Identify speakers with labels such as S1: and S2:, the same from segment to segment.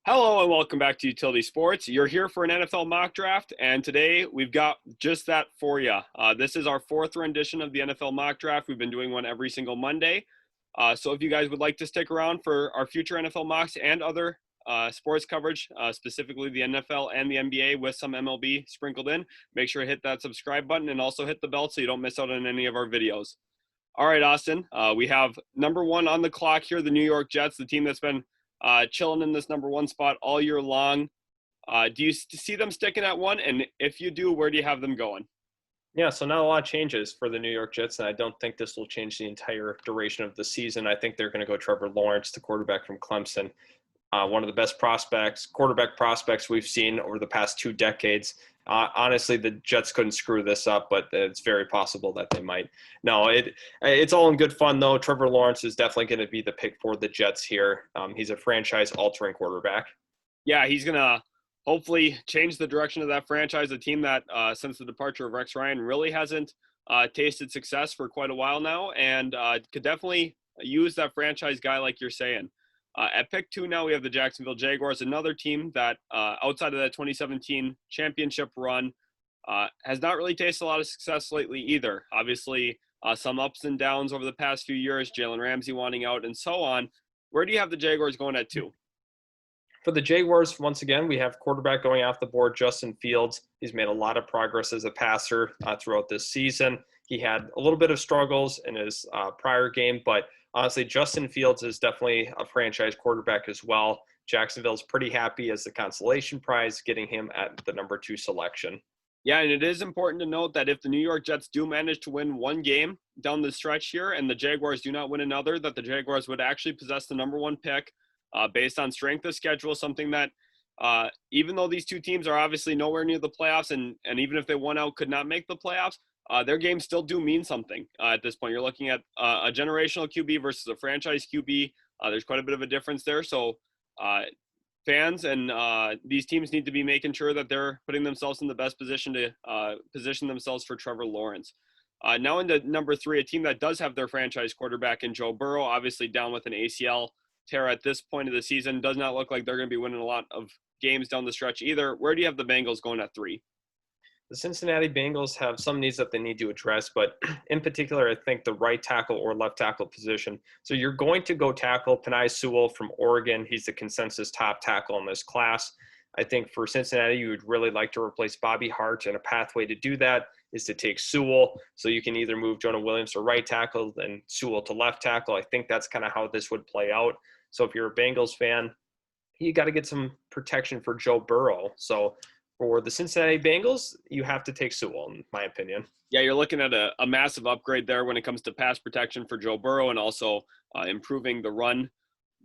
S1: Hello and welcome back to Utility Sports. You're here for an NFL mock draft, and today we've got just that for you. This is our fourth rendition of the NFL mock draft. We've been doing one every single Monday. So if you guys would like to stick around for our future NFL mocks and other sports coverage, specifically the NFL and the NBA with some MLB sprinkled in, make sure to hit that subscribe button and also hit the bell so you don't miss out on any of our videos. All right, Austin, we have number one on the clock here, the New York Jets, the team that's been chilling in this number one spot all year long. Do you see them sticking at one? And if you do, where do you have them going?
S2: Yeah, so not a lot of changes for the New York Jets, and I don't think this will change the entire duration of the season. I think they're going to go Trevor Lawrence, the quarterback from Clemson, one of the best quarterback prospects we've seen over the past 2 decades. Honestly, the Jets couldn't screw this up, but it's very possible that they might. No, it's all in good fun, though. Trevor Lawrence is definitely going to be the pick for the Jets here. He's a franchise-altering quarterback.
S1: Yeah, he's going to hopefully change the direction of that franchise, a team that since the departure of Rex Ryan really hasn't tasted success for quite a while now, and could definitely use that franchise guy like you're saying. At pick 2 now, we have the Jacksonville Jaguars, another team that outside of that 2017 championship run has not really tasted a lot of success lately either. Obviously, some ups and downs over the past few years, Jalen Ramsey wanting out and so on. Where do you have the Jaguars going at 2?
S2: For the Jaguars, once again, we have quarterback going off the board, Justin Fields. He's made a lot of progress as a passer throughout this season. He had a little bit of struggles in his prior game, but honestly, Justin Fields is definitely a franchise quarterback as well. Jacksonville's pretty happy as the consolation prize, getting him at the number 2 selection.
S1: Yeah, and it is important to note that if the New York Jets do manage to win one game down the stretch here and the Jaguars do not win another, that the Jaguars would actually possess the number 1 pick based on strength of schedule, something that even though these two teams are obviously nowhere near the playoffs and even if they won out could not make the playoffs, their games still do mean something at this point. You're looking at a generational QB versus a franchise QB. There's quite a bit of a difference there. So fans and these teams need to be making sure that they're putting themselves in the best position to position themselves for Trevor Lawrence. Now into number 3, a team that does have their franchise quarterback in Joe Burrow, obviously down with an ACL tear at this point of the season. Does not look like they're going to be winning a lot of games down the stretch either. Where do you have the Bengals going at 3?
S2: The Cincinnati Bengals have some needs that they need to address, but in particular, I think the right tackle or left tackle position. So you're going to go tackle Penei Sewell from Oregon. He's the consensus top tackle in this class. I think for Cincinnati, you would really like to replace Bobby Hart, and a pathway to do that is to take Sewell. So you can either move Jonah Williams to right tackle and Sewell to left tackle. I think that's kind of how this would play out. So if you're a Bengals fan, you got to get some protection for Joe Burrow. So for the Cincinnati Bengals, you have to take Sewell, in my opinion.
S1: Yeah, you're looking at a massive upgrade there when it comes to pass protection for Joe Burrow and also improving the run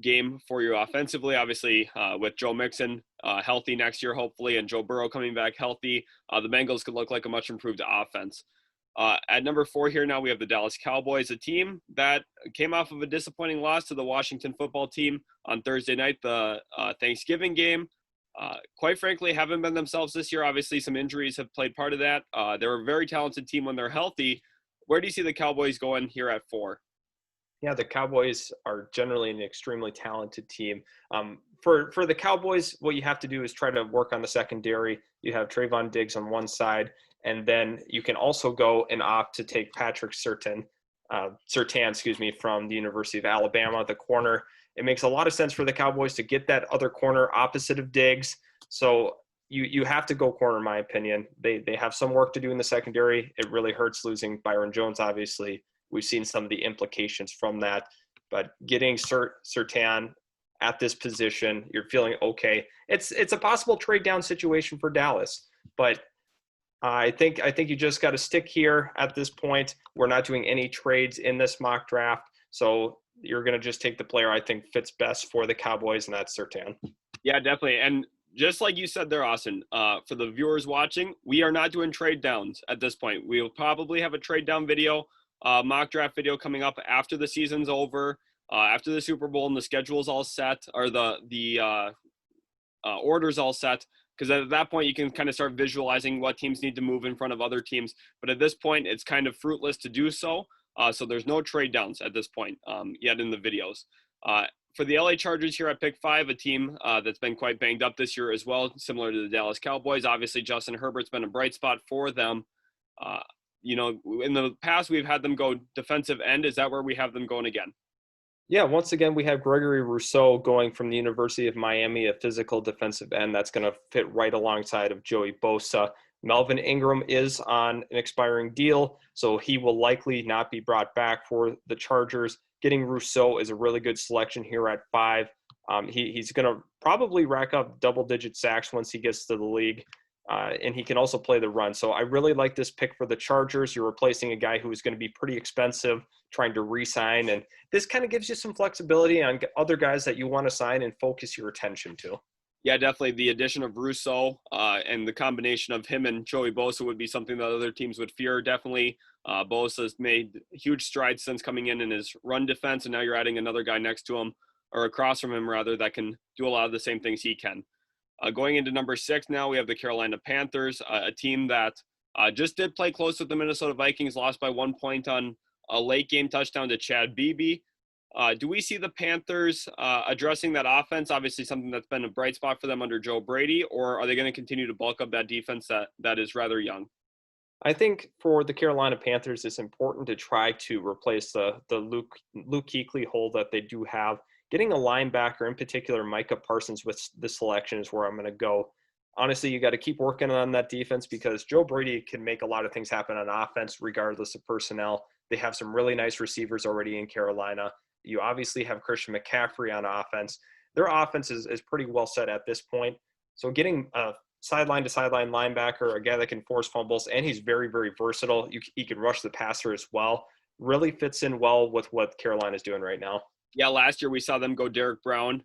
S1: game for you offensively. Obviously, with Joe Mixon healthy next year, hopefully, and Joe Burrow coming back healthy, the Bengals could look like a much improved offense. At number 4 here now, we have the Dallas Cowboys, a team that came off of a disappointing loss to the Washington football team on Thursday night, the Thanksgiving game. Quite frankly, haven't been themselves this year. Obviously, some injuries have played part of that. They're a very talented team when they're healthy. Where do you see the Cowboys going here at 4?
S2: Yeah, the Cowboys are generally an extremely talented team. For the Cowboys, what you have to do is try to work on the secondary. You have Trayvon Diggs on one side, and then you can also go and opt to take Patrick Surtain, from the University of Alabama, the corner. It makes a lot of sense for the Cowboys to get that other corner opposite of Diggs. So you have to go corner, in my opinion. They have some work to do in the secondary. It really hurts losing Byron Jones, obviously. We've seen some of the implications from that. But getting Surtain at this position, you're feeling okay. It's a possible trade down situation for Dallas. But I think you just got to stick here at this point. We're not doing any trades in this mock draft. So you're going to just take the player I think fits best for the Cowboys, and that's Surtain.
S1: Yeah, definitely. And just like you said there, Austin, for the viewers watching, we are not doing trade downs at this point. We will probably have a trade down video, mock draft video coming up after the season's over, after the Super Bowl and the schedule's all set, or the order's all set. Because at that point, you can kind of start visualizing what teams need to move in front of other teams. But at this point, it's kind of fruitless to do so. So there's no trade downs at this point yet in the videos. for the LA Chargers here at pick 5, a team that's been quite banged up this year as well, similar to the Dallas Cowboys. Obviously, Justin Herbert's been a bright spot for them. In the past, we've had them go defensive end. Is that where we have them going again?
S2: Yeah, once again, we have Gregory Rousseau going from the University of Miami, a physical defensive end that's going to fit right alongside of Joey Bosa. Melvin Ingram is on an expiring deal, so he will likely not be brought back for the Chargers. Getting Rousseau is a really good selection here at 5. He's going to probably rack up double-digit sacks once he gets to the league, and he can also play the run. So I really like this pick for the Chargers. You're replacing a guy who is going to be pretty expensive, trying to re-sign, and this kind of gives you some flexibility on other guys that you want to sign and focus your attention to.
S1: Yeah, definitely the addition of Rousseau and the combination of him and Joey Bosa would be something that other teams would fear. Definitely, Bosa's made huge strides since coming in his run defense, and now you're adding another guy next to him, or across from him rather, that can do a lot of the same things he can. Going into number 6 now, we have the Carolina Panthers, a team that just did play close with the Minnesota Vikings, lost by 1 point on a late game touchdown to Chad Beebe. Do we see the Panthers addressing that offense, obviously something that's been a bright spot for them under Joe Brady, or are they going to continue to bulk up that defense that is rather young?
S2: I think for the Carolina Panthers, it's important to try to replace the Luke Kuechly hole that they do have. Getting a linebacker, in particular Micah Parsons, with the selection is where I'm going to go. Honestly, you got to keep working on that defense because Joe Brady can make a lot of things happen on offense regardless of personnel. They have some really nice receivers already in Carolina. You obviously have Christian McCaffrey on offense. Their offense is pretty well set at this point. So getting a sideline-to-sideline linebacker, a guy that can force fumbles, and he's very, very versatile. He can rush the passer as well. Really fits in well with what Carolina's doing right now.
S1: Yeah, last year we saw them go Derek Brown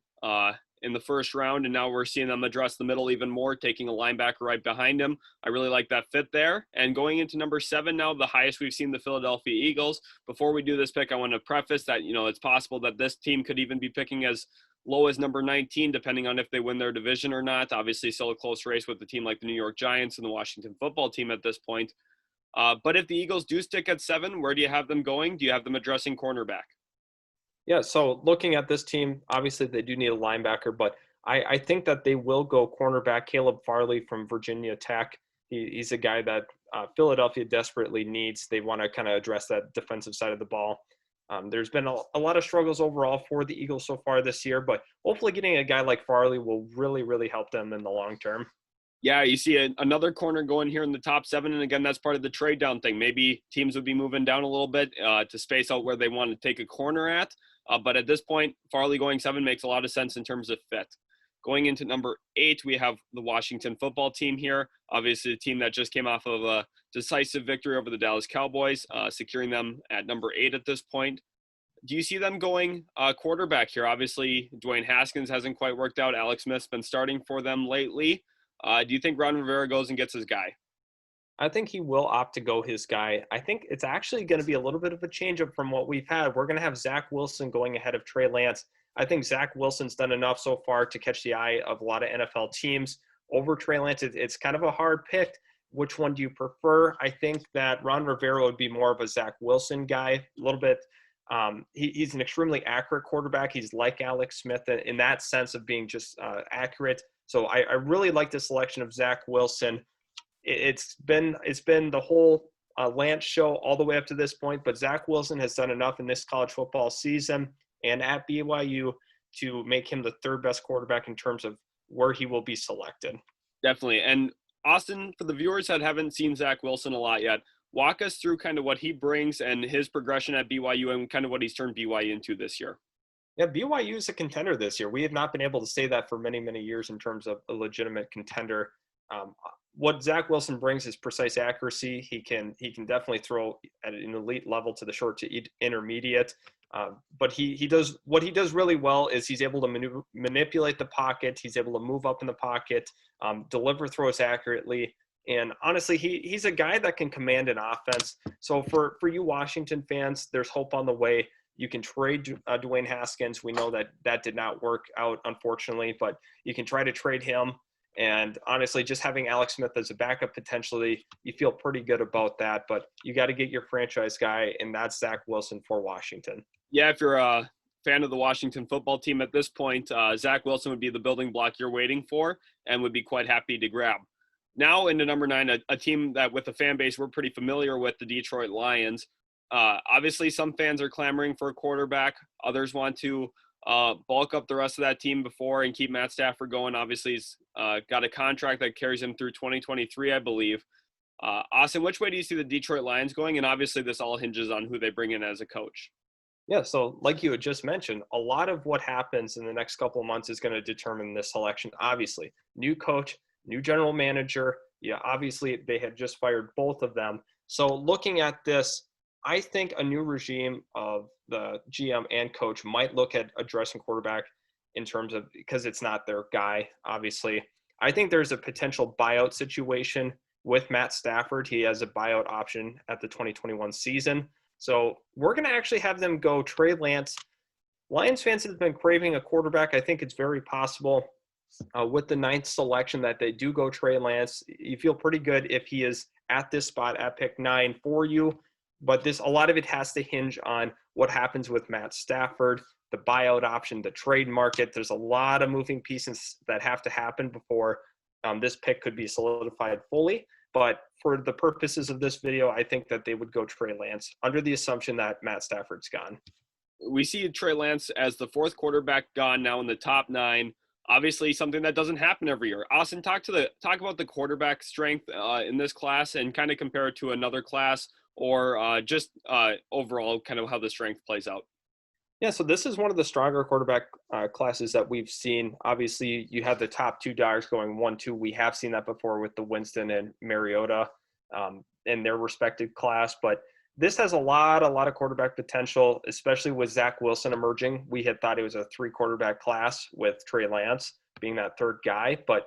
S1: in the first round, and now we're seeing them address the middle even more, taking a linebacker right behind him. I really like that fit there. And going into number 7 now, the highest we've seen the Philadelphia Eagles. Before we do this pick, I want to preface that, it's possible that this team could even be picking as low as number 19, depending on if they win their division or not. Obviously, still a close race with a team like the New York Giants and the Washington football team at this point. But if the Eagles do stick at 7, where do you have them going? Do you have them addressing cornerback?
S2: Yeah, so looking at this team, obviously they do need a linebacker, but I think that they will go cornerback. Caleb Farley from Virginia Tech. He's a guy that Philadelphia desperately needs. They want to kind of address that defensive side of the ball. There's been a lot of struggles overall for the Eagles so far this year, but hopefully getting a guy like Farley will really, really help them in the long term.
S1: Yeah, you see another corner going here in the top 7, and again, that's part of the trade down thing. Maybe teams would be moving down a little bit to space out where they want to take a corner at. But at this point, Farley going 7 makes a lot of sense in terms of fit. Going into number 8, we have the Washington football team here. Obviously, a team that just came off of a decisive victory over the Dallas Cowboys, securing them at number 8 at this point. Do you see them going quarterback here? Obviously, Dwayne Haskins hasn't quite worked out. Alex Smith's been starting for them lately. Do you think Ron Rivera goes and gets his guy?
S2: I think he will opt to go his guy. I think it's actually going to be a little bit of a change up from what we've had. We're going to have Zach Wilson going ahead of Trey Lance. I think Zach Wilson's done enough so far to catch the eye of a lot of NFL teams over Trey Lance. It's kind of a hard pick. Which one do you prefer? I think that Ron Rivera would be more of a Zach Wilson guy, a little bit. He's an extremely accurate quarterback. He's like Alex Smith in that sense of being just accurate. So I really like the selection of Zach Wilson. It's been the whole Lance show all the way up to this point, but Zach Wilson has done enough in this college football season and at BYU to make him the 3rd best quarterback in terms of where he will be selected.
S1: Definitely. And Austin, for the viewers that haven't seen Zach Wilson a lot yet, walk us through kind of what he brings and his progression at BYU and kind of what he's turned BYU into this year.
S2: Yeah, BYU is a contender this year. We have not been able to say that for many, many years in terms of a legitimate contender. What Zach Wilson brings is precise accuracy. He can definitely throw at an elite level to the short to intermediate. But he does what he does really well is he's able to manipulate the pocket. He's able to move up in the pocket, deliver throws accurately. And honestly, he's a guy that can command an offense. So for you Washington fans, there's hope on the way. You can trade Dwayne Haskins. We know that did not work out, unfortunately, but you can try to trade him. And honestly, just having Alex Smith as a backup potentially, you feel pretty good about that. But you got to get your franchise guy, and that's Zach Wilson for Washington.
S1: Yeah, if you're fan of the Washington football team at this point, Zach Wilson would be the building block you're waiting for and would be quite happy to grab. Now into number 9, a team that with the fan base we're pretty familiar with, the Detroit Lions. Obviously, some fans are clamoring for a quarterback. Others want to bulk up the rest of that team before and keep Matt Stafford going. Obviously, he's got a contract that carries him through 2023, I believe. Austin, which way do you see the Detroit Lions going? And obviously, this all hinges on who they bring in as a coach.
S2: Yeah, so like you had just mentioned, a lot of what happens in the next couple of months is going to determine this selection. Obviously, new coach, new general manager. Yeah, obviously, they had just fired both of them. So looking at this, I think a new regime of the GM and coach might look at addressing quarterback in terms of, because it's not their guy, obviously. I think there's a potential buyout situation with Matt Stafford. He has a buyout option at the 2021 season. So we're going to actually have them go Trey Lance. Lions fans have been craving a quarterback. I think it's very possible with the 9th selection that they do go Trey Lance. You feel pretty good if he is at this spot at pick 9 for you. But a lot of it has to hinge on what happens with Matt Stafford, the buyout option, the trade market. There's a lot of moving pieces that have to happen before this pick could be solidified fully. But for the purposes of this video, I think that they would go Trey Lance under the assumption that Matt Stafford's gone.
S1: We see Trey Lance as the 4th quarterback gone now in the top 9. Obviously, something that doesn't happen every year. Austin, talk about the quarterback strength in this class and kind of compare it to another class, or just overall kind of how the strength plays out.
S2: Yeah, so this is one of the stronger quarterback classes that we've seen. Obviously, you have the top 2 guys going 1-2. We have seen that before with the Winston and Mariota in their respective class. But this has a lot of quarterback potential, especially with Zach Wilson emerging. We had thought it was a 3 quarterback class with Trey Lance being that 3rd guy. But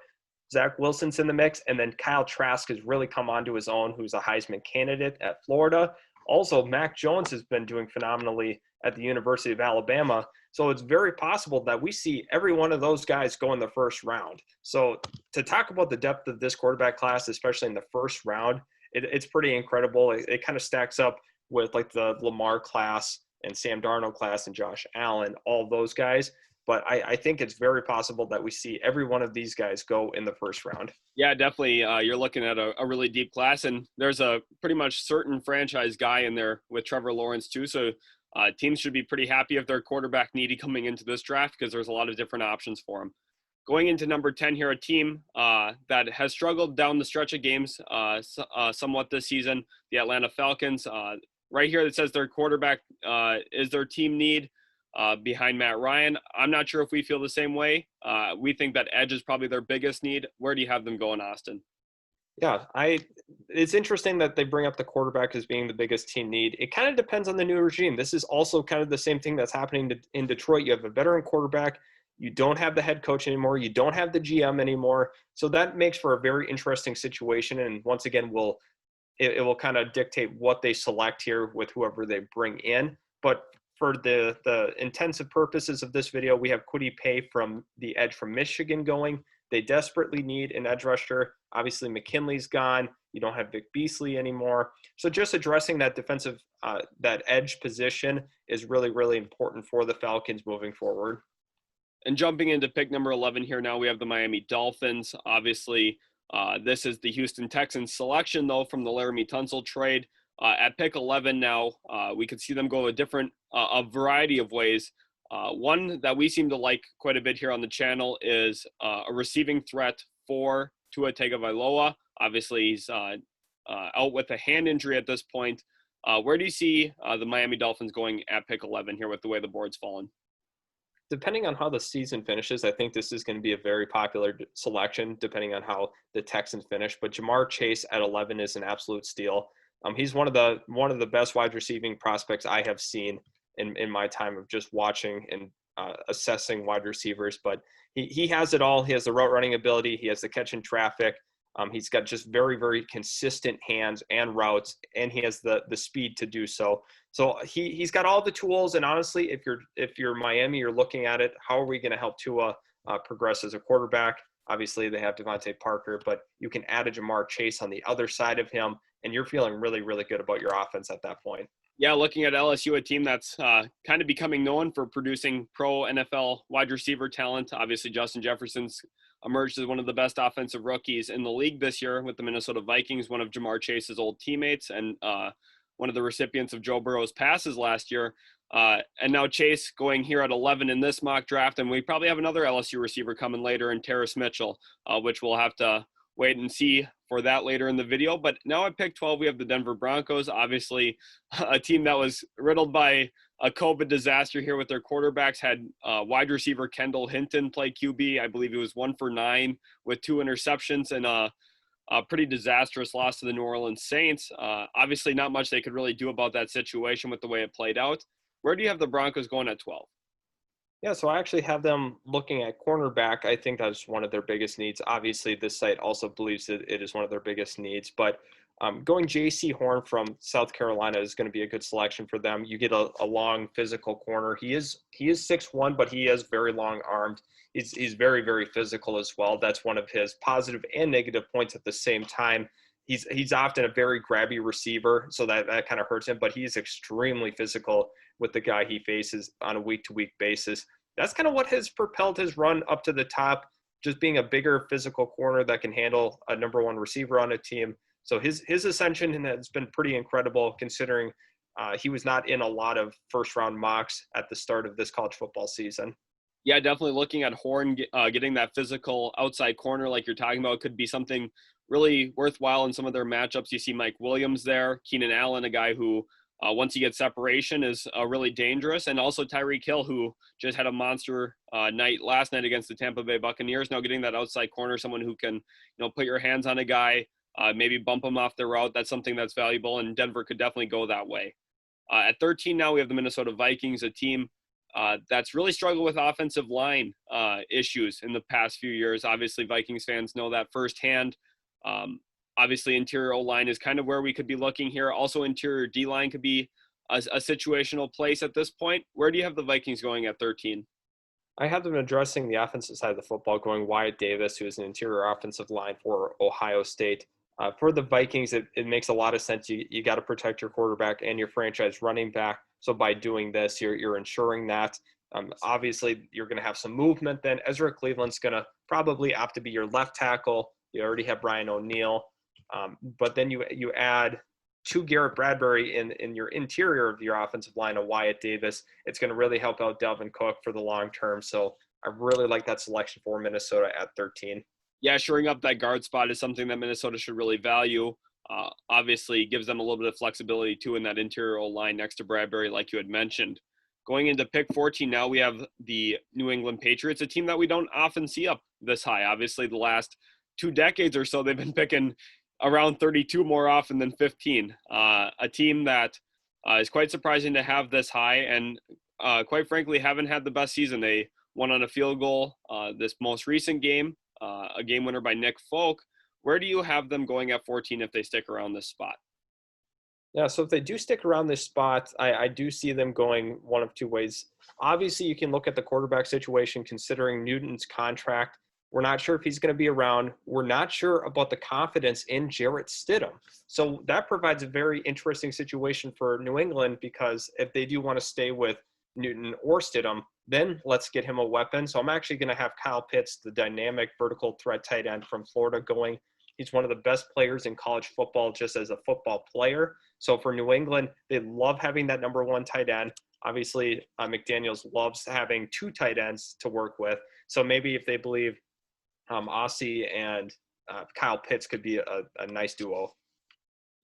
S2: Zach Wilson's in the mix. And then Kyle Trask has really come onto his own, who's a Heisman candidate at Florida. Also, Mac Jones has been doing phenomenally at the University of Alabama. So it's very possible that we see every one of those guys go in the 1st round. So to talk about the depth of this quarterback class, especially in the 1st round, it's pretty incredible. It kind of stacks up with like the Lamar class and Sam Darnold class and Josh Allen, all those guys. But I think it's very possible that we see every one of these guys go in the 1st round.
S1: Yeah, definitely. You're looking at a really deep class, and there's a pretty much certain franchise guy in there with Trevor Lawrence too. So teams should be pretty happy if they're quarterback needy coming into this draft, because there's a lot of different options for them. Going into number 10 here, a team that has struggled down the stretch of games somewhat this season, the Atlanta Falcons. Right here it says their quarterback is their team need. Behind Matt Ryan. I'm not sure if we feel the same way. We think that edge is probably their biggest need. Where do you have them going, Austin?
S2: Yeah, it's interesting that they bring up the quarterback as being the biggest team need. It kind of depends on the new regime. This is also kind of the same thing that's happening in Detroit. You have a veteran quarterback. You don't have the head coach anymore. You don't have the GM anymore. So that makes for a very interesting situation. And once again, it will kind of dictate what they select here with whoever they bring in. But for the intensive purposes of this video, we have Kwity Paye from the edge from Michigan going. They desperately need an edge rusher. Obviously, McKinley's gone. You don't have Vic Beasley anymore. So just addressing that defensive, that edge position is really, really important for the Falcons moving forward.
S1: And jumping into pick number 11 here now, we have the Miami Dolphins. Obviously, this is the Houston Texans selection, though, from the Laramie Tunsil trade. At pick 11 now, we could see them go a variety of ways. One that we seem to like quite a bit here on the channel is a receiving threat for Tua Tagovailoa. Obviously, he's out with a hand injury at this point. Where do you see the Miami Dolphins going at pick 11 here with the way the board's fallen?
S2: Depending on how the season finishes, I think this is going to be a very popular selection, depending on how the Texans finish. But Jamar Chase at 11 is an absolute steal. He's one of the best wide receiving prospects I have seen in my time of just watching and assessing wide receivers. But he has it all. He has the route running ability. He has the catch in traffic. He's got just very, very consistent hands and routes, and he has the speed to do so. So he's got all the tools. And honestly, if you're Miami, you're looking at it, how are we going to help Tua progress as a quarterback? Obviously, they have Devontae Parker, but you can add a Jamar Chase on the other side of him, and you're feeling really, really good about your offense at that point.
S1: Yeah, looking at LSU, a team that's kind of becoming known for producing pro NFL wide receiver talent. Obviously, Justin Jefferson's emerged as one of the best offensive rookies in the league this year with the Minnesota Vikings, one of Jamar Chase's old teammates, and one of the recipients of Joe Burrow's passes last year. And now Chase going here at 11 in this mock draft, and we probably have another LSU receiver coming later in Terrace Mitchell, which we'll have to wait and see for that later in the video. But now at pick 12, we have the Denver Broncos, obviously a team that was riddled by a COVID disaster here with their quarterbacks. Had wide receiver Kendall Hinton play QB. I believe he was 1 for 9 with 2 interceptions and a pretty disastrous loss to the New Orleans Saints. Obviously not much they could really do about that situation with the way it played out. Where do you have the Broncos going at 12?
S2: Yeah, so I actually have them looking at cornerback. I think that's one of their biggest needs. Obviously, this site also believes that it is one of their biggest needs. But going J.C. Horn from South Carolina is going to be a good selection for them. You get a long physical corner. He is 6'1", but he is very long armed. He's very, very physical as well. That's one of his positive and negative points at the same time. He's often a very grabby receiver, so that kind of hurts him, but he's extremely physical with the guy he faces on a week-to-week basis. That's kind of what has propelled his run up to the top, just being a bigger physical corner that can handle a number one receiver on a team. So his ascension has been pretty incredible, considering he was not in a lot of first-round mocks at the start of this college football season.
S1: Yeah, definitely looking at Horn getting that physical outside corner like you're talking about could be something really worthwhile in some of their matchups. You see Mike Williams there, Keenan Allen, a guy who once he gets separation is really dangerous, and also Tyreek Hill, who just had a monster night last night against the Tampa Bay Buccaneers. Now getting that outside corner, someone who can put your hands on a guy, maybe bump him off the route. That's something that's valuable, and Denver could definitely go that way. At 13 now, we have the Minnesota Vikings, a team that's really struggled with offensive line issues in the past few years. Obviously, Vikings fans know that firsthand. Obviously, interior O-line is kind of where we could be looking here. Also, interior D-line could be a situational place at this point. Where do you have the Vikings going at 13?
S2: I have them addressing the offensive side of the football, going Wyatt Davis, who is an interior offensive line for Ohio State. For the Vikings, it makes a lot of sense. You got to protect your quarterback and your franchise running back. So by doing this, you're ensuring that. Obviously, you're going to have some movement then. Ezra Cleveland's going to probably opt to be your left tackle. You already have Brian O'Neill. But then you add to Garrett Bradbury in your interior of your offensive line, a Wyatt Davis. It's going to really help out Dalvin Cook for the long term. So I really like that selection for Minnesota at 13.
S1: Yeah, shoring up that guard spot is something that Minnesota should really value. Obviously, gives them a little bit of flexibility, too, in that interior line next to Bradbury, like you had mentioned. Going into pick 14 now, we have the New England Patriots, a team that we don't often see up this high. Obviously, the last 2 decades or so, they've been picking around 32 more often than 15. A team that is quite surprising to have this high, and quite frankly, haven't had the best season. They won on a field goal this most recent game, a game winner by Nick Folk. Where do you have them going at 14 if they stick around this spot?
S2: Yeah, so if they do stick around this spot, I do see them going one of 2 ways. Obviously, you can look at the quarterback situation, considering Newton's contract. We're not sure if he's going to be around. We're not sure about the confidence in Jarrett Stidham. So that provides a very interesting situation for New England, because if they do want to stay with Newton or Stidham, then let's get him a weapon. So I'm actually going to have Kyle Pitts, the dynamic vertical threat tight end from Florida, going. He's one of the best players in college football just as a football player. So for New England, they love having that number 1 tight end. Obviously, McDaniels loves having 2 tight ends to work with. So maybe if they believe Aussie and Kyle Pitts could be a nice duo.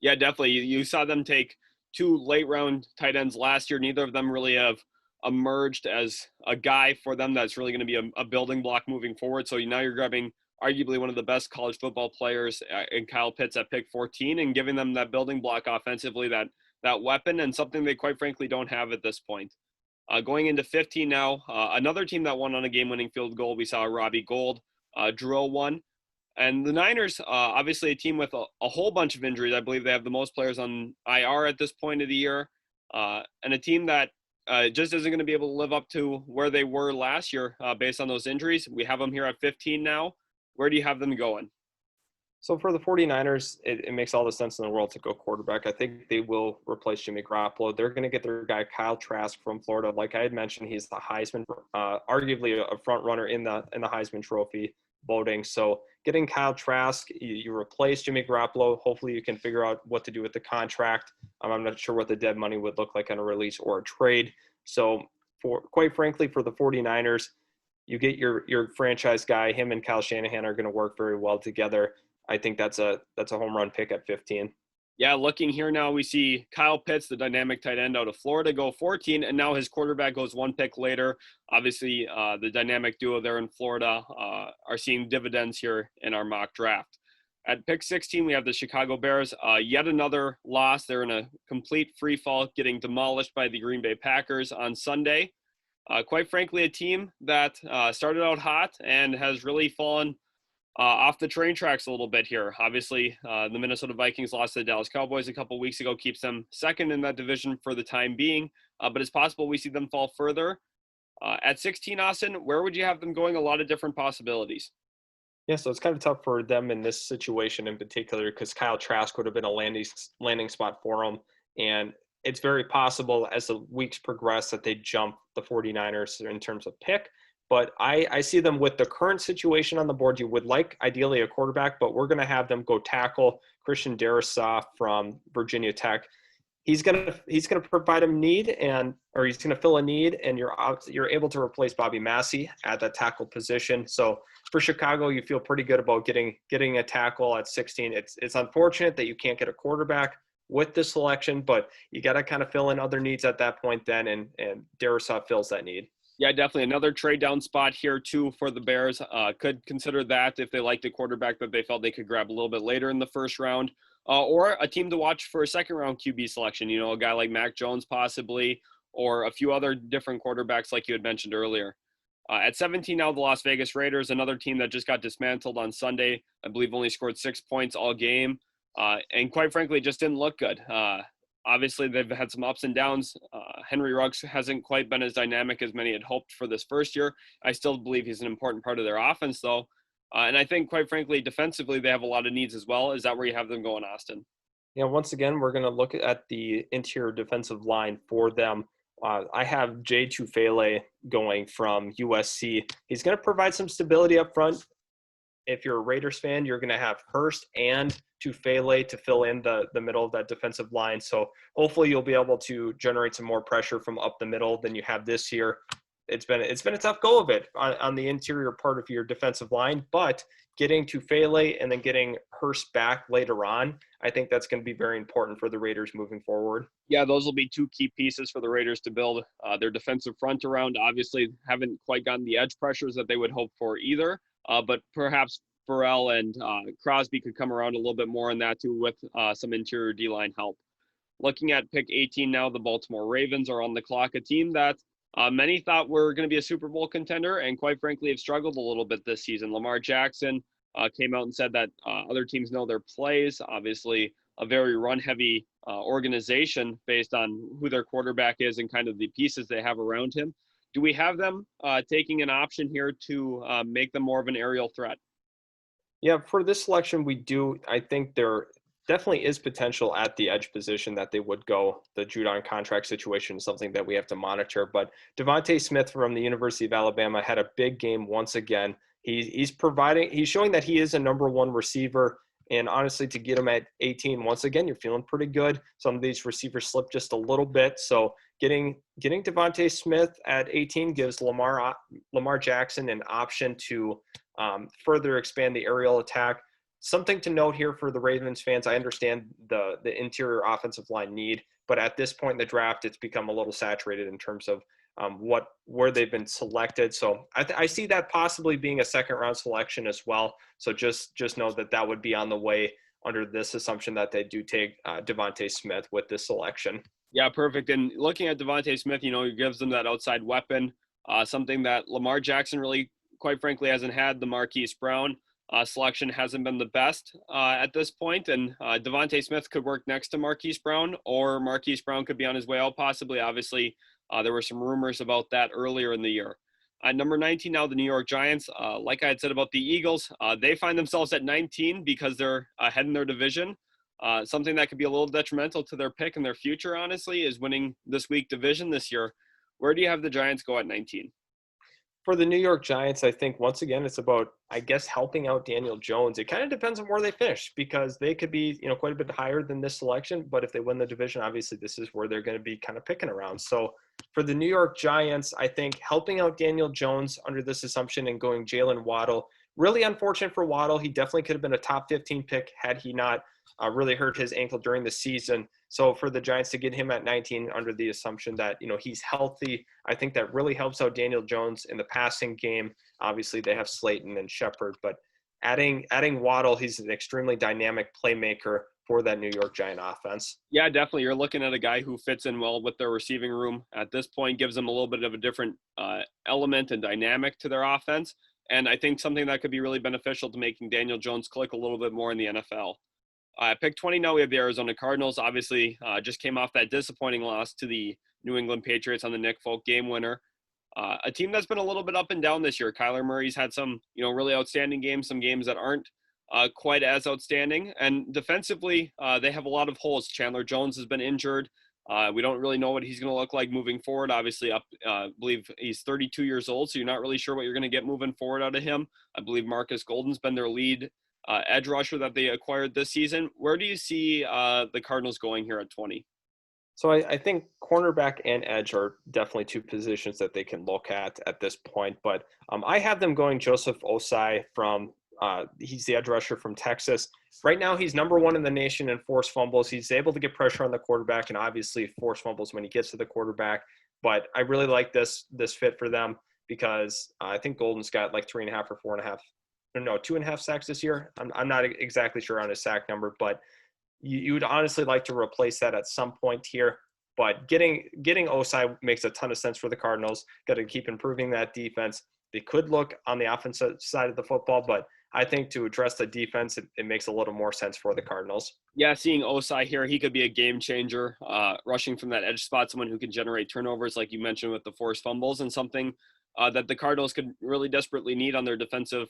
S1: Yeah, definitely. You saw them take 2 late-round tight ends last year. Neither of them really have emerged as a guy for them that's really going to be a building block moving forward. So now you're grabbing arguably one of the best college football players in Kyle Pitts at pick 14 and giving them that building block offensively, that weapon, and something they quite frankly don't have at this point. Going into 15 now, another team that won on a game-winning field goal, we saw Robbie Gould drill one. And the Niners, obviously a team with a whole bunch of injuries. I believe they have the most players on IR at this point of the year, and a team that just isn't going to be able to live up to where they were last year based on those injuries. We have them here at 15 now. Where do you have them going?
S2: So for the 49ers, it makes all the sense in the world to go quarterback. I think they will replace Jimmy Garoppolo. They're going to get their guy Kyle Trask from Florida. Like I had mentioned, he's the Heisman, arguably a front runner in the Heisman Trophy voting. So getting Kyle Trask, you replace Jimmy Garoppolo. Hopefully you can figure out what to do with the contract. I'm not sure what the dead money would look like on a release or a trade. So quite frankly, for the 49ers, you get your franchise guy. Him and Kyle Shanahan are going to work very well together. I think that's a home run pick at 15.
S1: Yeah, looking here now, we see Kyle Pitts, the dynamic tight end out of Florida, go 14, and now his quarterback goes one pick later. Obviously, the dynamic duo there in Florida are seeing dividends here in our mock draft. At pick 16, we have the Chicago Bears. Yet another loss. They're in a complete free fall, getting demolished by the Green Bay Packers on Sunday. Quite frankly, a team that started out hot and has really fallen off the train tracks a little bit here. Obviously, the Minnesota Vikings lost to the Dallas Cowboys a couple weeks ago, keeps them second in that division for the time being, but it's possible we see them fall further. At 16, Austin, where would you have them going? A lot of different possibilities.
S2: Yeah, so it's kind of tough for them in this situation in particular because Kyle Trask would have been a landing spot for them. And it's very possible as the weeks progress that they jump the 49ers in terms of pick. But I see them with the current situation on the board. You would like ideally a quarterback, but we're going to have them go tackle Christian Darrisaw from Virginia Tech. He's gonna provide him need he's gonna fill a need, and you're able to replace Bobby Massey at that tackle position. So for Chicago, you feel pretty good about getting a tackle at 16. It's unfortunate that you can't get a quarterback with this selection, but you got to kind of fill in other needs at that point then, and Darrisaw fills that need.
S1: Yeah, definitely another trade down spot here too for the Bears. Could consider that if they liked a quarterback that they felt they could grab a little bit later in the first round, or a team to watch for a second round QB selection. You know, a guy like Mac Jones possibly, or a few other different quarterbacks like you had mentioned earlier. At 17 now, the Las Vegas Raiders, another team that just got dismantled on Sunday. I believe only scored 6 points all game, and quite frankly, just didn't look good. Obviously, they've had some ups and downs. Henry Ruggs hasn't quite been as dynamic as many had hoped for this first year. I still believe he's an important part of their offense, though. And I think, quite frankly, defensively, they have a lot of needs as well. Is that where you have them going, Austin?
S2: Yeah, once again, we're going to look at the interior defensive line for them. I have Jay Tufele going from USC. He's going to provide some stability up front. If you're a Raiders fan, you're going to have Hurst and Tufele to fill in the middle of that defensive line. So hopefully you'll be able to generate some more pressure from up the middle than you have this year. It's been a tough go of it on the interior part of your defensive line, but getting Tufele and then getting Hurst back later on, I think that's going to be very important for the Raiders moving forward.
S1: Yeah, those will be two key pieces for the Raiders to build their defensive front around. Obviously, haven't quite gotten the edge pressures that they would hope for either. But perhaps Burrell and Crosby could come around a little bit more in that too with some interior D-line help. Looking at pick 18 now, the Baltimore Ravens are on the clock, a team that many thought were going to be a Super Bowl contender and quite frankly have struggled a little bit this season. Lamar Jackson came out and said that other teams know their plays. Obviously, a very run-heavy organization based on who their quarterback is and kind of the pieces they have around him. Do we have them taking an option here to make them more of an aerial threat?
S2: Yeah, for this selection, we do. I think there definitely is potential at the edge position that they would go. The Judon contract situation is something that we have to monitor. But Devonta Smith from the University of Alabama had a big game once again. He's showing that he is a number one receiver. And honestly, to get him at 18, once again, you're feeling pretty good. Some of these receivers slip just a little bit. So getting Devonta Smith at 18 gives Lamar Jackson an option to further expand the aerial attack. Something to note here for the Ravens fans, I understand the interior offensive line need, but at this point in the draft, it's become a little saturated in terms of where they've been selected. So I see that possibly being a second round selection as well. So just know that would be on the way under this assumption that they do take Devonta Smith with this selection.
S1: Yeah, perfect. And looking at Devonta Smith, he gives them that outside weapon, something that Lamar Jackson really, quite frankly, hasn't had. The Marquise Brown selection hasn't been the best at this point. And Devonta Smith could work next to Marquise Brown, or Marquise Brown could be on his way out possibly. Obviously, there were some rumors about that earlier in the year. At number 19 now, the New York Giants. Like I had said about the Eagles, they find themselves at 19 because they're ahead in their division. Something that could be a little detrimental to their pick and their future, honestly, is winning this week division this year. Where do you have the Giants go at 19?
S2: For the New York Giants, I think once again it's about, I guess, helping out Daniel Jones. It kind of depends on where they finish because they could be, quite a bit higher than this selection. But if they win the division, obviously this is where they're going to be kind of picking around. So for the New York Giants, I think helping out Daniel Jones under this assumption and going Jalen Waddle. Really unfortunate for Waddle. He definitely could have been a top 15 pick had he not really hurt his ankle during the season. So for the Giants to get him at 19 under the assumption that, he's healthy, I think that really helps out Daniel Jones in the passing game. Obviously they have Slayton and Shepard, but adding Waddle, he's an extremely dynamic playmaker for that New York Giant offense.
S1: Yeah, definitely. You're looking at a guy who fits in well with their receiving room at this point, gives them a little bit of a different element and dynamic to their offense. And I think something that could be really beneficial to making Daniel Jones click a little bit more in the NFL. At pick 20 now, we have the Arizona Cardinals. Obviously, just came off that disappointing loss to the New England Patriots on the Nick Folk game winner. A team that's been a little bit up and down this year. Kyler Murray's had some, really outstanding games, some games that aren't quite as outstanding. And defensively, they have a lot of holes. Chandler Jones has been injured. We don't really know what he's going to look like moving forward. Obviously, I believe he's 32 years old, so you're not really sure what you're going to get moving forward out of him. I believe Marcus Golden's been their lead edge rusher that they acquired this season. Where do you see the Cardinals going here at 20?
S2: So I think cornerback and edge are definitely two positions that they can look at this point. But I have them going Joseph Osai from he's the edge rusher from Texas. Right now, he's number one in the nation in forced fumbles. He's able to get pressure on the quarterback and obviously force fumbles when he gets to the quarterback. But I really like this fit for them because I think Golden's got like 3.5 or 4.5. No, 2.5 sacks this year. I'm not exactly sure on his sack number, but you would honestly like to replace that at some point here. But getting Osai makes a ton of sense for the Cardinals. Got to keep improving that defense. They could look on the offensive side of the football, but I think to address the defense, it makes a little more sense for the Cardinals.
S1: Yeah, seeing Osai here, he could be a game changer, rushing from that edge spot, someone who can generate turnovers, like you mentioned with the forced fumbles, and something that the Cardinals could really desperately need on their defensive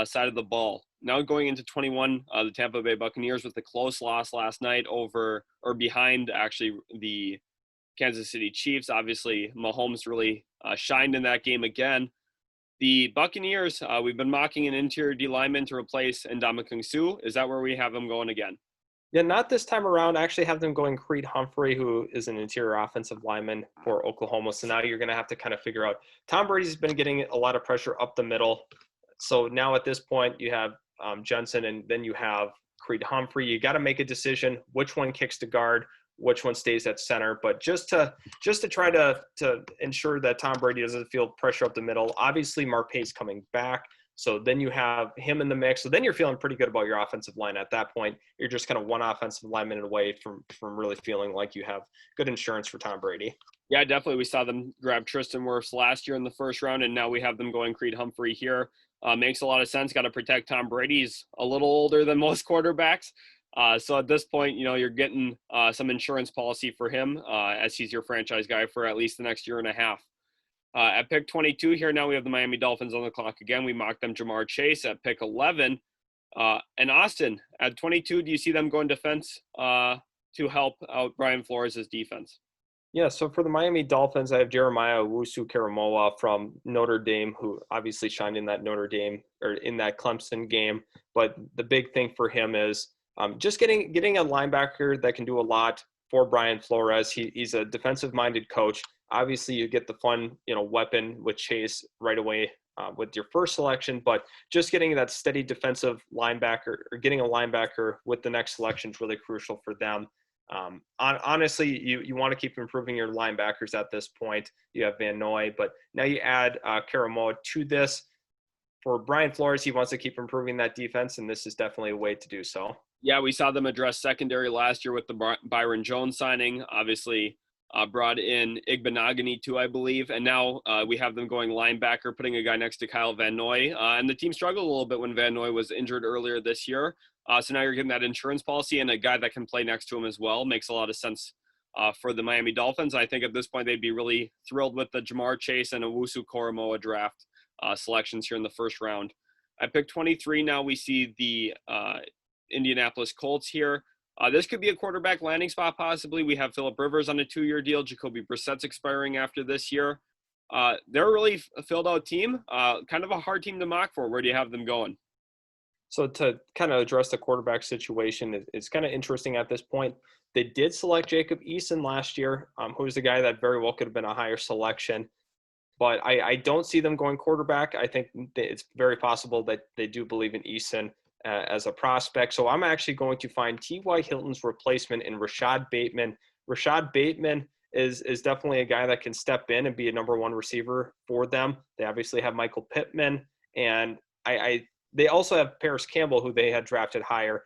S1: side of the ball. Now going into 21, the Tampa Bay Buccaneers with a close loss last night behind actually the Kansas City Chiefs. Obviously, Mahomes really shined in that game again. The Buccaneers, we've been mocking an interior D lineman to replace Ndamukong Suh. Is that where we have them going again?
S2: Yeah, not this time around. I actually have them going Creed Humphrey, who is an interior offensive lineman for Oklahoma. So now you're going to have to kind of figure out. Tom Brady's been getting a lot of pressure up the middle. So now at this point, you have Jensen and then you have Creed Humphrey. You got to make a decision which one kicks to guard, which one stays at center. But just to try to ensure that Tom Brady doesn't feel pressure up the middle. Obviously, Marpe's coming back. So then you have him in the mix. So then you're feeling pretty good about your offensive line at that point. You're just kind of one offensive lineman away from really feeling like you have good insurance for Tom Brady.
S1: Yeah, definitely. We saw them grab Tristan Wirfs last year in the first round, and now we have them going Creed Humphrey here. Makes a lot of sense. Got to protect Tom Brady. He's a little older than most quarterbacks. So at this point, you're getting some insurance policy for him as he's your franchise guy for at least the next year and a half. At pick 22 here, now we have the Miami Dolphins on the clock again. We mocked them Jamar Chase at pick 11. And Austin, at 22, do you see them going defense to help out Brian Flores' defense?
S2: Yeah, so for the Miami Dolphins, I have Jeremiah Owusu-Koramoah from Notre Dame, who obviously shined in that Notre Dame or in that Clemson game. But the big thing for him is just getting a linebacker that can do a lot for Brian Flores. He's a defensive-minded coach. Obviously, you get the fun, weapon with Chase right away with your first selection, but just getting that steady defensive linebacker or getting a linebacker with the next selection is really crucial for them. Honestly, you want to keep improving your linebackers at this point. You have Van Noy, but now you add Koramoah to this. For Brian Flores, he wants to keep improving that defense, and this is definitely a way to do so.
S1: Yeah, we saw them address secondary last year with the Byron Jones signing. Obviously, brought in Igbenogany too, I believe. And now we have them going linebacker, putting a guy next to Kyle Van Noy. And the team struggled a little bit when Van Noy was injured earlier this year. So now you're getting that insurance policy and a guy that can play next to him as well. Makes a lot of sense for the Miami Dolphins. I think at this point they'd be really thrilled with the Jamar Chase and Owusu Koromoa draft selections here in the first round. At pick 23, now we see the Indianapolis Colts here. This could be a quarterback landing spot possibly. We have Phillip Rivers on a 2-year deal. Jacoby Brissett's expiring after this year. They're a really filled out team, kind of a hard team to mock for. Where do you have them going?
S2: So to kind of address the quarterback situation, it's kind of interesting at this point. They did select Jacob Eason last year, who's the guy that very well could have been a higher selection. But I don't see them going quarterback. I think it's very possible that they do believe in Eason as a prospect. So I'm actually going to find T.Y. Hilton's replacement in Rashad Bateman. Rashad Bateman is definitely a guy that can step in and be a number one receiver for them. They obviously have Michael Pittman, and they also have Paris Campbell, who they had drafted higher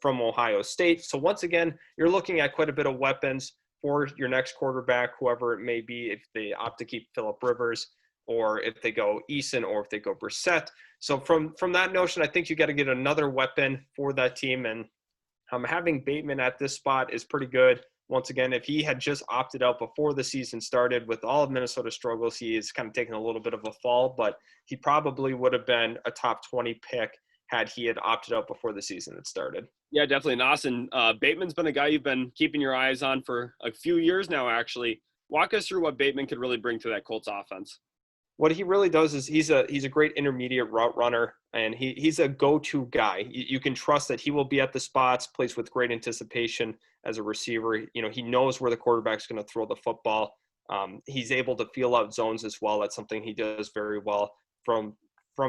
S2: from Ohio State. So once again, you're looking at quite a bit of weapons for your next quarterback, whoever it may be, if they opt to keep Phillip Rivers, or if they go Eason, or if they go Brissett. So from that notion, I think you got to get another weapon for that team. And having Bateman at this spot is pretty good. Once again, if he had just opted out before the season started, with all of Minnesota's struggles, he is kind of taking a little bit of a fall, but he probably would have been a top 20 pick had he had opted out before the season had started.
S1: Yeah, definitely. And Austin, Bateman's been a guy you've been keeping your eyes on for a few years now, actually. Walk us through what Bateman could really bring to that Colts offense.
S2: What he really does is he's a great intermediate route runner, and he's a go-to guy. You can trust that he will be at the spots, plays with great anticipation as a receiver. You know, he knows where the quarterback's going to throw the football. He's able to feel out zones as well. That's something he does very well from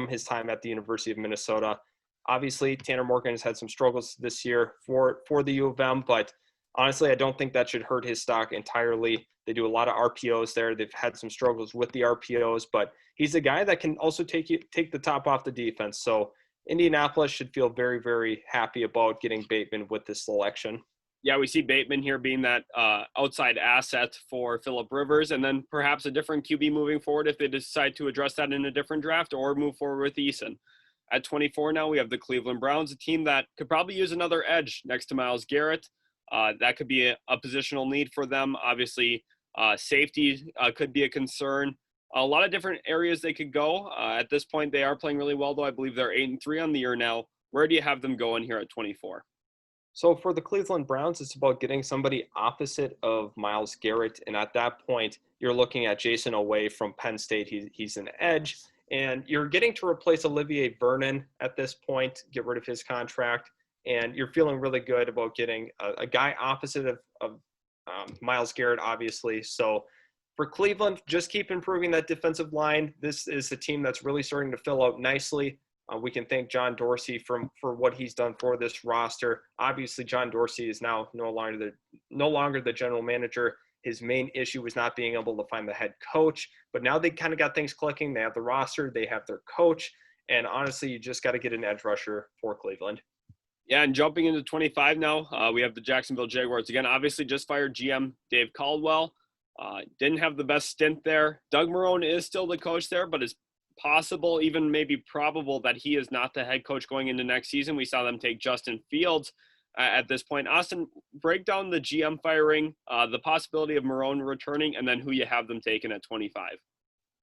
S2: his time at the University of Minnesota. Obviously, Tanner Morgan has had some struggles this year for the U of M, but honestly, I don't think that should hurt his stock entirely. They do a lot of RPOs there. They've had some struggles with the RPOs, but he's a guy that can also take the top off the defense. So Indianapolis should feel very, very happy about getting Bateman with this selection.
S1: Yeah, we see Bateman here being that outside asset for Phillip Rivers, and then perhaps a different QB moving forward if they decide to address that in a different draft or move forward with Eason. At 24 now, we have the Cleveland Browns, a team that could probably use another edge next to Myles Garrett. That could be a positional need for them. Obviously, safety could be a concern. A lot of different areas they could go. At this point, they are playing really well, though. I believe they're 8-3 on the year now. Where do you have them going here at 24?
S2: So for the Cleveland Browns, it's about getting somebody opposite of Myles Garrett. And at that point, you're looking at Jason Oweh from Penn State. He's an edge. And you're getting to replace Olivier Vernon at this point, get rid of his contract. And you're feeling really good about getting a guy opposite of Myles Garrett, obviously. So for Cleveland, just keep improving that defensive line. This is a team that's really starting to fill out nicely. We can thank John Dorsey for what he's done for this roster. Obviously, John Dorsey is now no longer the general manager. His main issue was not being able to find the head coach. But now they kind of got things clicking. They have the roster. They have their coach. And honestly, you just got to get an edge rusher for Cleveland.
S1: Yeah, and jumping into 25 now, we have the Jacksonville Jaguars. Again, obviously just fired GM Dave Caldwell. Didn't have the best stint there. Doug Marrone is still the coach there, but it's possible, even maybe probable, that he is not the head coach going into next season. We saw them take Justin Fields at this point. Austin, break down the GM firing, the possibility of Marrone returning, and then who you have them taking at 25.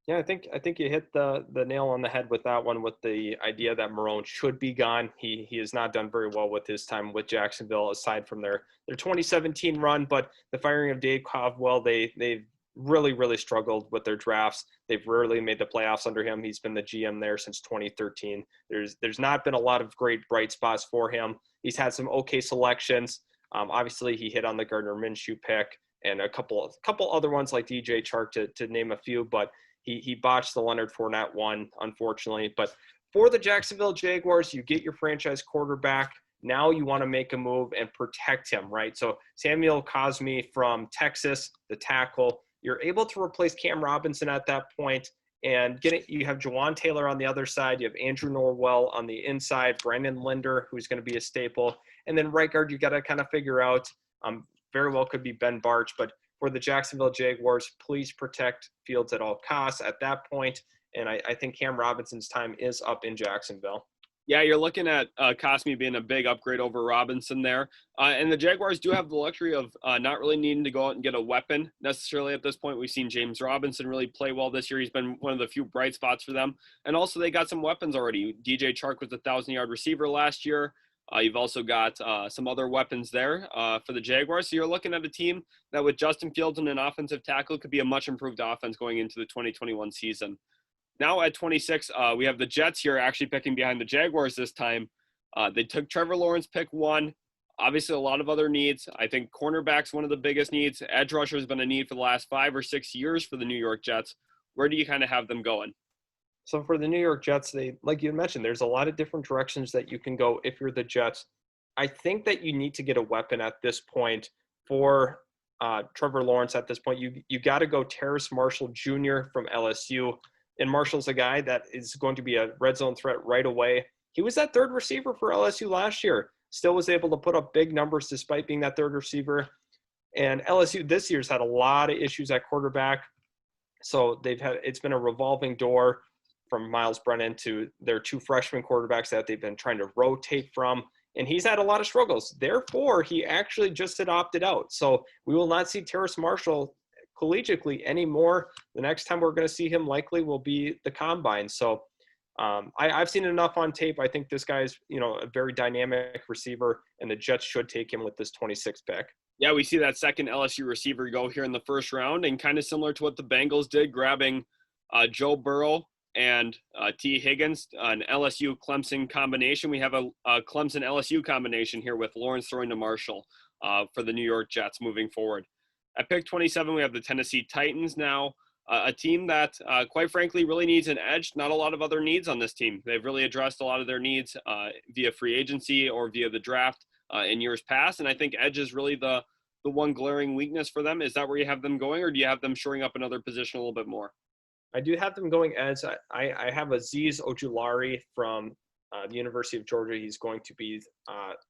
S2: Yeah, I think you hit the nail on the head with that one, with the idea that Marrone should be gone. He has not done very well with his time with Jacksonville, aside from their 2017 run. But the firing of Dave Caldwell, they've really, really struggled with their drafts. They've rarely made the playoffs under him. He's been the GM there since 2013. There's not been a lot of great bright spots for him. He's had some okay selections. Obviously, he hit on the Gardner Minshew pick and a couple other ones like DJ Chark to name a few, but he botched the Leonard Fournette one, unfortunately. But for the Jacksonville Jaguars, you get your franchise quarterback. Now you want to make a move and protect him, right? So Samuel Cosmi from Texas, the tackle, you're able to replace Cam Robinson at that point and you have Jawan Taylor on the other side. You have Andrew Norwell on the inside, Brandon Linder, who's going to be a staple. And then right guard, you got to kind of figure out, very well could be Ben Barch, but for the Jacksonville Jaguars, please protect Fields at all costs at that point. And I think Cam Robinson's time is up in Jacksonville.
S1: Yeah, you're looking at Cosme being a big upgrade over Robinson there. And the Jaguars do have the luxury of not really needing to go out and get a weapon necessarily at this point. We've seen James Robinson really play well this year. He's been one of the few bright spots for them. And also they got some weapons already. DJ Chark was a 1,000-yard receiver last year. You've also got some other weapons there for the Jaguars. So you're looking at a team that with Justin Fields and an offensive tackle could be a much improved offense going into the 2021 season. Now at 26, we have the Jets here actually picking behind the Jaguars this time. They took Trevor Lawrence, pick 1. Obviously, a lot of other needs. I think cornerback's one of the biggest needs. Edge rusher has been a need for the last 5 or 6 years for the New York Jets. Where do you kind of have them going?
S2: So for the New York Jets, they, like you mentioned, there's a lot of different directions that you can go if you're the Jets. I think that you need to get a weapon at this point for Trevor Lawrence at this point. You got to go Terrace Marshall Jr. from LSU. And Marshall's a guy that is going to be a red zone threat right away. He was that third receiver for LSU last year. Still was able to put up big numbers despite being that third receiver. And LSU this year's had a lot of issues at quarterback. So it's been a revolving door from Miles Brennan to their 2 freshman quarterbacks that they've been trying to rotate from. And he's had a lot of struggles. Therefore, he actually just had opted out. So we will not see Terrace Marshall collegiately anymore. The next time we're going to see him likely will be the combine. So I've seen enough on tape. I think this guy is, a very dynamic receiver, and the Jets should take him with this 26th pick.
S1: Yeah, we see that second LSU receiver go here in the first round, and kind of similar to what the Bengals did, grabbing Joe Burrow and T. Higgins, an LSU-Clemson combination. We have a Clemson-LSU combination here with Lawrence throwing to Marshall for the New York Jets moving forward. At pick 27, we have the Tennessee Titans now, a team that, quite frankly, really needs an edge. Not a lot of other needs on this team. They've really addressed a lot of their needs via free agency or via the draft in years past, and I think edge is really the one glaring weakness for them. Is that where you have them going, or do you have them shoring up another position a little bit more?
S2: I do have them going edge. I have Azeez Ojulari from the University of Georgia. He's going to be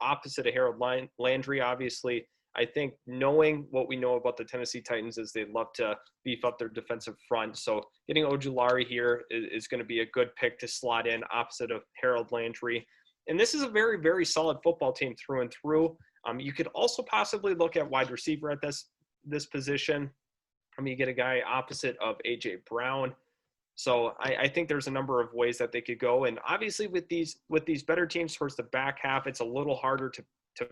S2: opposite of Harold Landry, obviously. I think knowing what we know about the Tennessee Titans is they'd love to beef up their defensive front. So getting Ojulari here is going to be a good pick to slot in opposite of Harold Landry. And this is a very, very solid football team through and through. You could also possibly look at wide receiver at this position. You get a guy opposite of A.J. Brown. So I think there's a number of ways that they could go. And obviously with these better teams towards the back half, it's a little harder to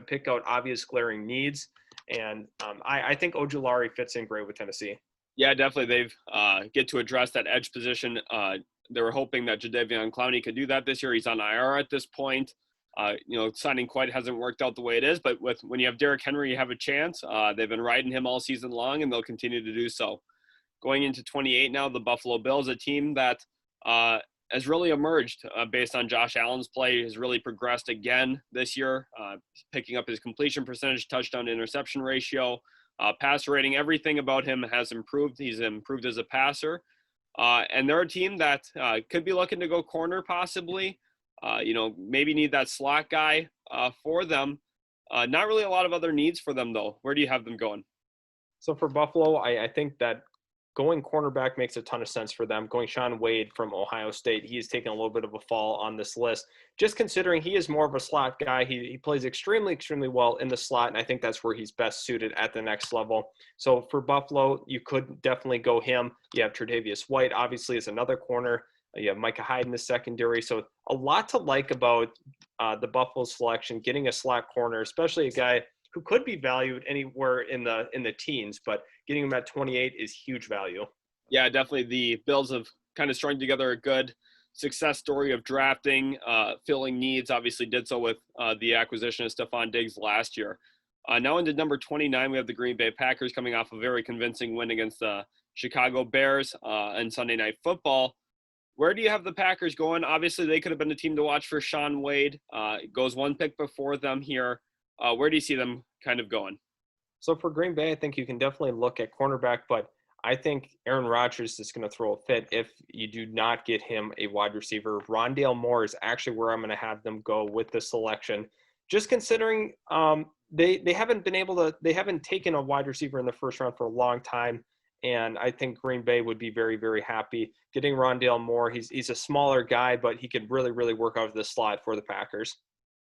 S2: pick out obvious glaring needs. And I think Ojulari fits in great with Tennessee.
S1: Yeah, definitely. They've get to address that edge position. They were hoping that Jadeveon Clowney could do that this year. He's on IR at this point. Signing quite hasn't worked out the way it is, but when you have Derrick Henry, you have a chance. They've been riding him all season long, and they'll continue to do so. Going into 28 now, the Buffalo Bills, a team that has really emerged based on Josh Allen's play, has really progressed again this year, picking up his completion percentage, touchdown to interception ratio, passer rating. Everything about him has improved. He's improved as a passer. And they're a team that could be looking to go corner possibly. Maybe need that slot guy for them. Not really a lot of other needs for them, though. Where do you have them going?
S2: So for Buffalo, I think that going cornerback makes a ton of sense for them. Going Shaun Wade from Ohio State, he has taken a little bit of a fall on this list. Just considering he is more of a slot guy, he plays extremely, extremely well in the slot, and I think that's where he's best suited at the next level. So for Buffalo, you could definitely go him. You have Tre'Davious White, obviously, is another corner. You have Micah Hyde in the secondary. So a lot to like about the Buffalo selection, getting a slot corner, especially a guy who could be valued anywhere in the teens, but getting him at 28 is huge value.
S1: Yeah, definitely. The Bills have kind of strung together a good success story of drafting, filling needs. Obviously did so with the acquisition of Stephon Diggs last year. Now into number 29, we have the Green Bay Packers coming off a very convincing win against the Chicago Bears on Sunday Night Football. Where do you have the Packers going? Obviously, they could have been a team to watch for Shaun Wade. Goes one pick before them here. Where do you see them kind of going?
S2: So for Green Bay, I think you can definitely look at cornerback, but I think Aaron Rodgers is going to throw a fit if you do not get him a wide receiver. Rondale Moore is actually where I'm going to have them go with the selection. Just considering they haven't taken a wide receiver in the first round for a long time. And I think Green Bay would be very, very happy getting Rondale Moore. He's a smaller guy, but he could really, really work out of the slot for the Packers.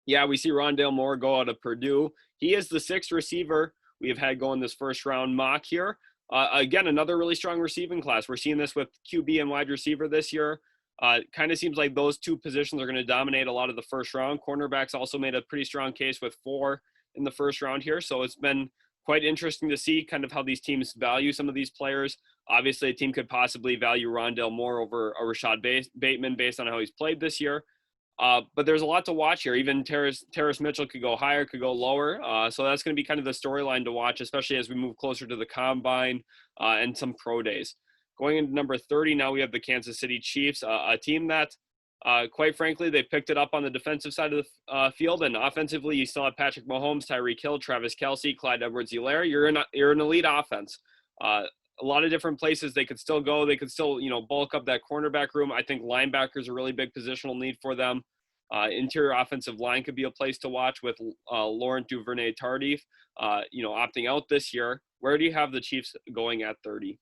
S1: Yeah, we see Rondale Moore go out of Purdue. He is the sixth receiver we have had going this first round mock here. Again, another really strong receiving class. We're seeing this with QB and wide receiver this year. Kind of seems like those two positions are going to dominate a lot of the first round. Cornerbacks also made a pretty strong case with 4 in the first round here. So it's been quite interesting to see kind of how these teams value some of these players. Obviously, a team could possibly value Rondale Moore over a Rashad Bateman based on how he's played this year. But there's a lot to watch here. Even Terrace Mitchell could go higher, could go lower. So that's going to be kind of the storyline to watch, especially as we move closer to the combine and some pro days. Going into number 30, now we have the Kansas City Chiefs, a team that, quite frankly, they picked it up on the defensive side of the field. And offensively, you still have Patrick Mahomes, Tyreek Hill, Travis Kelce, Clyde Edwards-Helaire. You're an elite offense. A lot of different places they could still go. They could still, bulk up that cornerback room. I think linebackers are a really big positional need for them. Interior offensive line could be a place to watch with Laurent Duvernay-Tardif, opting out this year. Where do you have the Chiefs going at 30?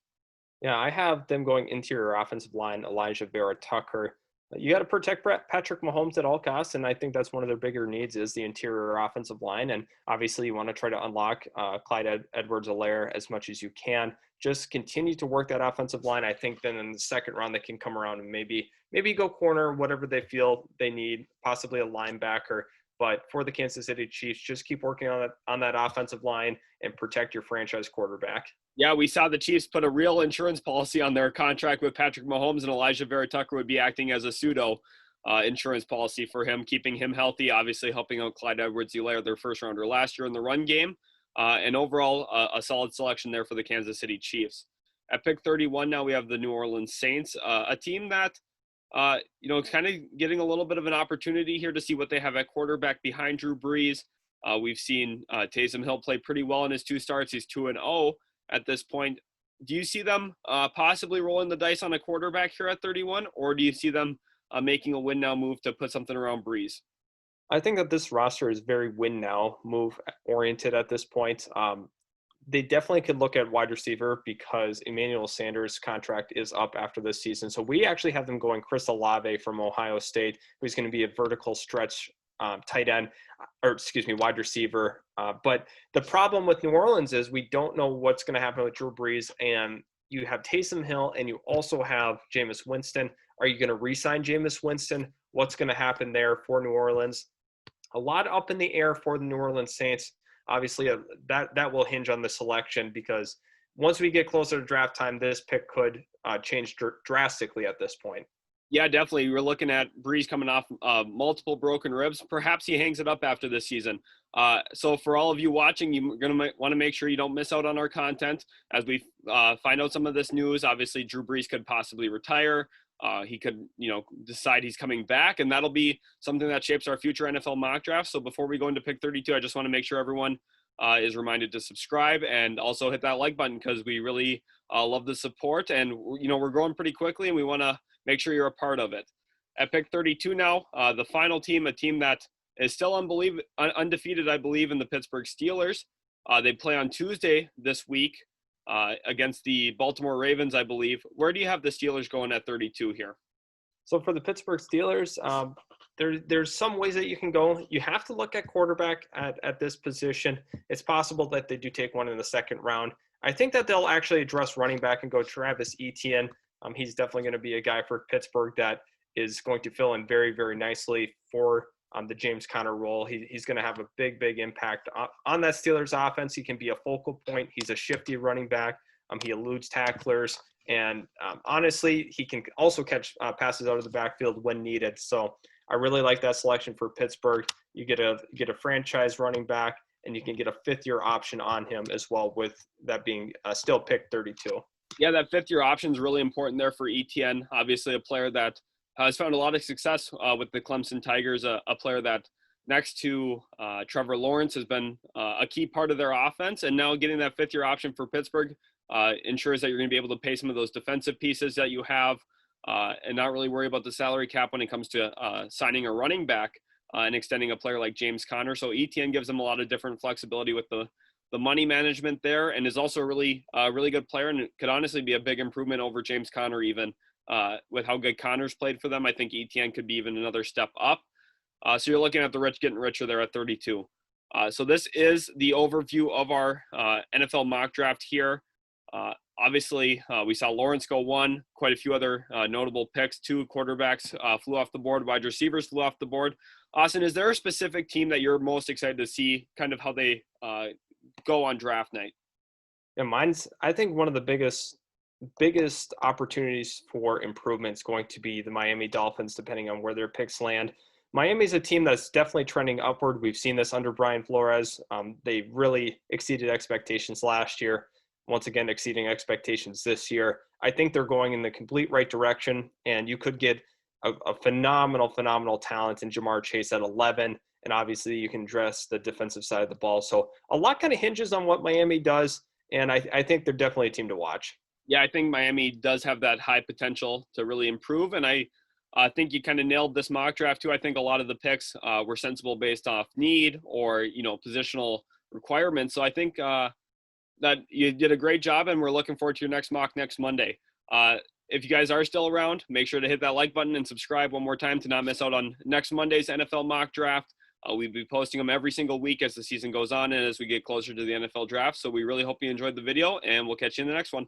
S2: Yeah, I have them going interior offensive line, Elijah Vera Tucker. You got to protect Patrick Mahomes at all costs, and I think that's one of their bigger needs is the interior offensive line. And obviously, you want to try to unlock Clyde Edwards-Helaire as much as you can. Just continue to work that offensive line. I think then in the second round they can come around and maybe go corner, whatever they feel they need, possibly a linebacker. But for the Kansas City Chiefs, just keep working on that offensive line and protect your franchise quarterback.
S1: Yeah, we saw the Chiefs put a real insurance policy on their contract with Patrick Mahomes, and Elijah Vera Tucker would be acting as a pseudo insurance policy for him, keeping him healthy, obviously helping out Clyde Edwards-Helaire, their first rounder last year in the run game. And overall, a solid selection there for the Kansas City Chiefs. At pick 31, now we have the New Orleans Saints, a team that, kind of getting a little bit of an opportunity here to see what they have at quarterback behind Drew Brees. We've seen Taysom Hill play pretty well in his 2 starts. He's 2-0 at this point. Do you see them possibly rolling the dice on a quarterback here at 31, or do you see them making a win now move to put something around Brees?
S2: I think that this roster is very win now move oriented at this point. They definitely could look at wide receiver because Emmanuel Sanders' contract is up after this season. So we actually have them going Chris Olave from Ohio State, who's going to be a vertical stretch wide receiver. But the problem with New Orleans is we don't know what's going to happen with Drew Brees, and you have Taysom Hill and you also have Jameis Winston. Are you going to re-sign Jameis Winston? What's going to happen there for New Orleans? A lot up in the air for the New Orleans Saints. Obviously, that will hinge on the selection because once we get closer to draft time, this pick could change drastically at this point.
S1: Yeah, definitely. We're looking at Brees coming off multiple broken ribs. Perhaps he hangs it up after this season. So for all of you watching, you're going to want to make sure you don't miss out on our content as we find out some of this news. Obviously, Drew Brees could possibly retire. He could, decide he's coming back, and that'll be something that shapes our future NFL mock draft. So before we go into pick 32, I just want to make sure everyone is reminded to subscribe and also hit that like button because we really love the support. And, we're growing pretty quickly, and we want to make sure you're a part of it. At pick 32 now, the final team, a team that is still undefeated, I believe, in the Pittsburgh Steelers. They play on Tuesday this week against the Baltimore Ravens, I believe. Where do you have the Steelers going at 32 here?
S2: So for the Pittsburgh Steelers, there's some ways that you can go. You have to look at quarterback at this position. It's possible that they do take one in the second round. I think that they'll actually address running back and go Travis Etienne. He's definitely going to be a guy for Pittsburgh that is going to fill in very, very nicely for the James Conner role. He's going to have a big, big impact on that Steelers offense. He can be a focal point. He's a shifty running back. He eludes tacklers. And honestly, he can also catch passes out of the backfield when needed. So I really like that selection for Pittsburgh. You get a franchise running back, and you can get a fifth-year option on him as well, with that being still pick 32.
S1: Yeah, that fifth-year option is really important there for Etienne. Obviously, a player that has found a lot of success with the Clemson Tigers, a player that next to Trevor Lawrence has been a key part of their offense. And now getting that fifth-year option for Pittsburgh ensures that you're going to be able to pay some of those defensive pieces that you have and not really worry about the salary cap when it comes to signing a running back and extending a player like James Conner. So Etienne gives them a lot of different flexibility with the the money management there, and is also a really good player, and it could honestly be a big improvement over James Conner even. With how good Conner's played for them, I think ETN could be even another step up. So you're looking at the rich getting richer there at 32. So this is the overview of our NFL mock draft here. Obviously, we saw Lawrence go 1, quite a few other notable picks. 2 quarterbacks flew off the board, wide receivers flew off the board. Austin, is there a specific team that you're most excited to see kind of how they go on draft night?
S2: Yeah, I think one of the biggest opportunities for improvement is going to be the Miami Dolphins, depending on where their picks land. Miami's a team that's definitely trending upward. We've seen this under Brian Flores. They really exceeded expectations last year. Once again, exceeding expectations this year. I think they're going in the complete right direction, and you could get a phenomenal talent in Jamar Chase at 11, and obviously you can address the defensive side of the ball. So a lot kind of hinges on what Miami does, and I think they're definitely a team to watch.
S1: Yeah, I think Miami does have that high potential to really improve, and I think you kind of nailed this mock draft too. I think a lot of the picks were sensible based off need or, positional requirements. So I think that you did a great job, and we're looking forward to your next mock next Monday. If you guys are still around, make sure to hit that like button and subscribe one more time to not miss out on next Monday's NFL mock draft. We'll be posting them every single week as the season goes on and as we get closer to the NFL draft. So we really hope you enjoyed the video, and we'll catch you in the next one.